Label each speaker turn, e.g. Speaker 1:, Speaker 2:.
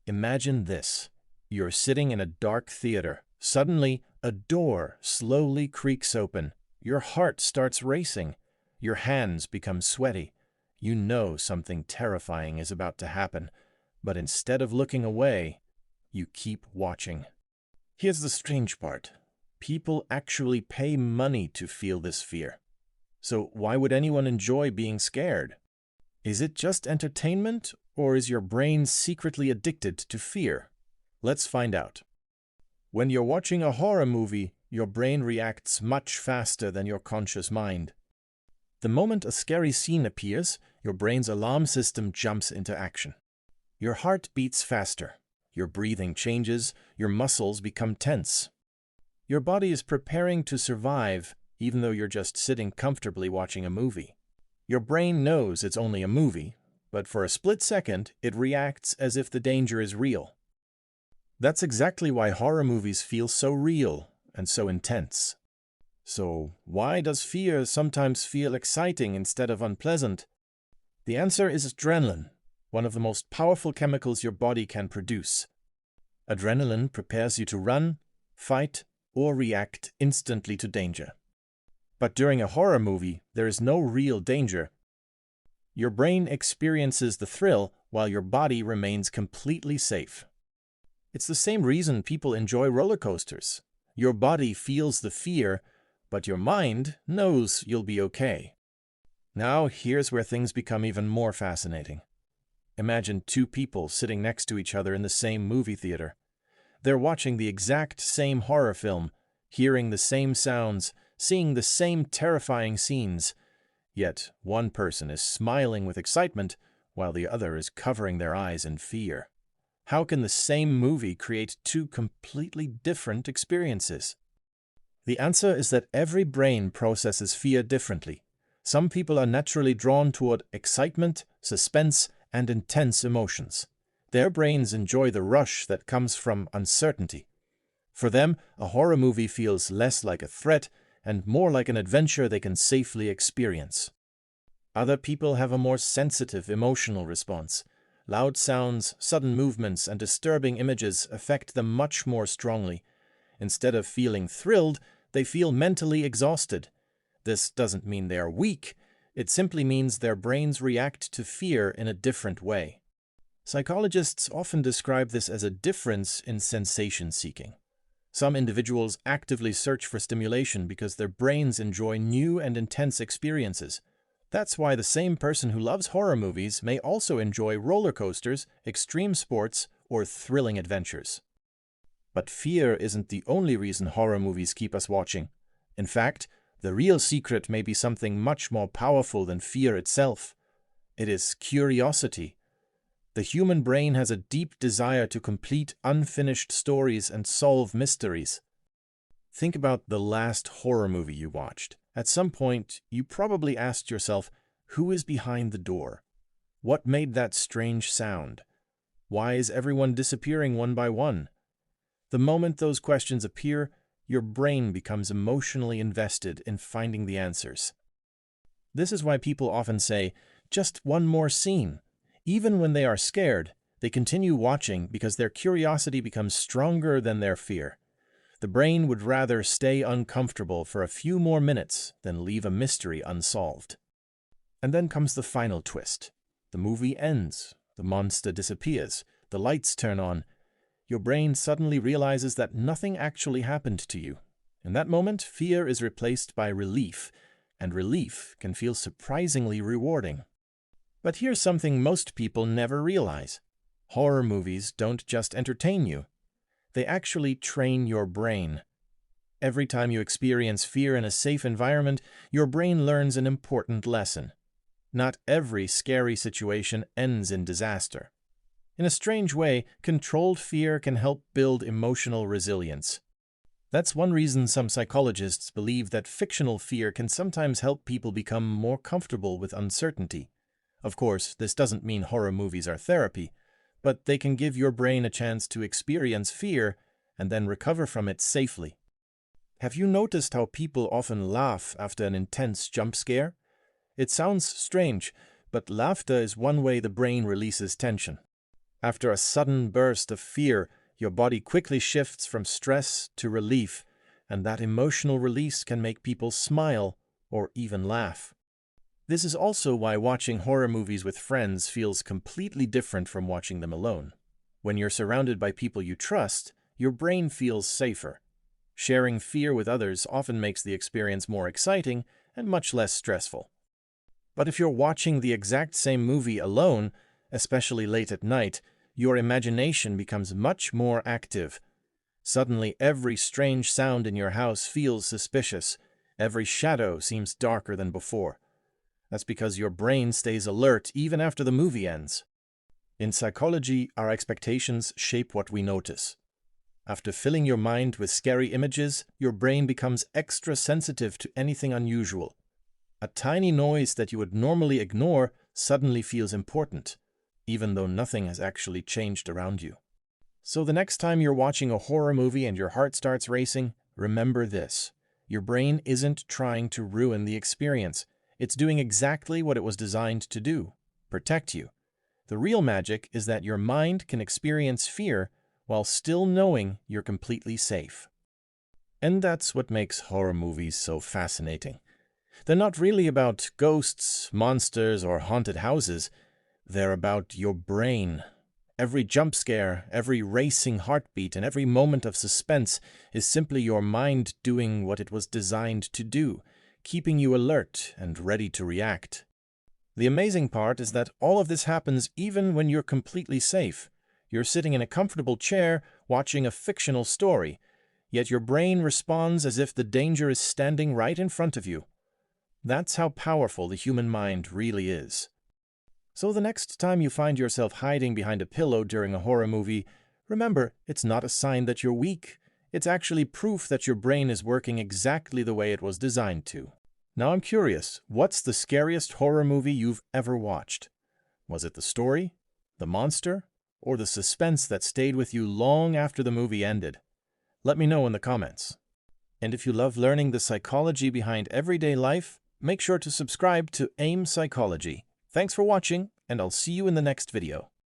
Speaker 1: Imagine this. You're sitting in a dark theater. Suddenly, a door slowly creaks open. Your heart starts racing. Your hands become sweaty. You know something terrifying is about to happen, but instead of looking away, you keep watching. Here's the strange part. People actually pay money to feel this fear. So why would anyone enjoy being scared? Is it just entertainment, or is your brain secretly addicted to fear? Let's find out. When you're watching a horror movie, your brain reacts much faster than your conscious mind. The moment a scary scene appears, your brain's alarm system jumps into action. Your heart beats faster, your breathing changes, your muscles become tense. Your body is preparing to survive, even though you're just sitting comfortably watching a movie. Your brain knows it's only a movie, but for a split second, it reacts as if the danger is real. That's exactly why horror movies feel so real and so intense. So, why does fear sometimes feel exciting instead of unpleasant? The answer is adrenaline, one of the most powerful chemicals your body can produce. Adrenaline prepares you to run, fight, or react instantly to danger. But during a horror movie, there is no real danger. Your brain experiences the thrill while your body remains completely safe. It's the same reason people enjoy roller coasters. Your body feels the fear, but your mind knows you'll be okay. Now, here's where things become even more fascinating. Imagine two people sitting next to each other in the same movie theater. They're watching the exact same horror film, hearing the same sounds, seeing the same terrifying scenes. Yet one person is smiling with excitement while the other is covering their eyes in fear. How can the same movie create two completely different experiences? The answer is that every brain processes fear differently. Some people are naturally drawn toward excitement, suspense, and intense emotions. Their brains enjoy the rush that comes from uncertainty. For them, a horror movie feels less like a threat and more like an adventure they can safely experience. Other people have a more sensitive emotional response. Loud sounds, sudden movements, and disturbing images affect them much more strongly. Instead of feeling thrilled, they feel mentally exhausted. This doesn't mean they are weak. It simply means their brains react to fear in a different way. Psychologists often describe this as a difference in sensation seeking. Some individuals actively search for stimulation because their brains enjoy new and intense experiences. That's why the same person who loves horror movies may also enjoy roller coasters, extreme sports, or thrilling adventures. But fear isn't the only reason horror movies keep us watching. In fact, the real secret may be something much more powerful than fear itself. It is curiosity. The human brain has a deep desire to complete unfinished stories and solve mysteries. Think about the last horror movie you watched. At some point, you probably asked yourself, who is behind the door? What made that strange sound? Why is everyone disappearing one by one? The moment those questions appear, your brain becomes emotionally invested in finding the answers. This is why people often say, just one more scene. Even when they are scared, they continue watching because their curiosity becomes stronger than their fear. The brain would rather stay uncomfortable for a few more minutes than leave a mystery unsolved. And then comes the final twist. The movie ends, the monster disappears, the lights turn on. Your brain suddenly realizes that nothing actually happened to you. In that moment, fear is replaced by relief, and relief can feel surprisingly rewarding. But here's something most people never realize. Horror movies don't just entertain you. They actually train your brain. Every time you experience fear in a safe environment, your brain learns an important lesson. Not every scary situation ends in disaster. In a strange way, controlled fear can help build emotional resilience. That's one reason some psychologists believe that fictional fear can sometimes help people become more comfortable with uncertainty. Of course, this doesn't mean horror movies are therapy, but they can give your brain a chance to experience fear and then recover from it safely. Have you noticed how people often laugh after an intense jump scare? It sounds strange, but laughter is one way the brain releases tension. After a sudden burst of fear, your body quickly shifts from stress to relief, and that emotional release can make people smile or even laugh. This is also why watching horror movies with friends feels completely different from watching them alone. When you're surrounded by people you trust, your brain feels safer. Sharing fear with others often makes the experience more exciting and much less stressful. But if you're watching the exact same movie alone, especially late at night, your imagination becomes much more active. Suddenly, every strange sound in your house feels suspicious. Every shadow seems darker than before. That's because your brain stays alert even after the movie ends. In psychology, our expectations shape what we notice. After filling your mind with scary images, your brain becomes extra sensitive to anything unusual. A tiny noise that you would normally ignore suddenly feels important, even though nothing has actually changed around you. So the next time you're watching a horror movie and your heart starts racing, remember this. Your brain isn't trying to ruin the experience. It's doing exactly what it was designed to do: protect you. The real magic is that your mind can experience fear while still knowing you're completely safe. And that's what makes horror movies so fascinating. They're not really about ghosts, monsters, or haunted houses. They're about your brain. Every jump scare, every racing heartbeat, and every moment of suspense is simply your mind doing what it was designed to do, keeping you alert and ready to react. The amazing part is that all of this happens even when you're completely safe. You're sitting in a comfortable chair watching a fictional story, yet your brain responds as if the danger is standing right in front of you. That's how powerful the human mind really is. So the next time you find yourself hiding behind a pillow during a horror movie, remember, it's not a sign that you're weak. It's actually proof that your brain is working exactly the way it was designed to. Now I'm curious, what's the scariest horror movie you've ever watched? Was it the story, the monster, or the suspense that stayed with you long after the movie ended? Let me know in the comments. And if you love learning the psychology behind everyday life, make sure to subscribe to AIM Psychology. Thanks for watching, and I'll see you in the next video.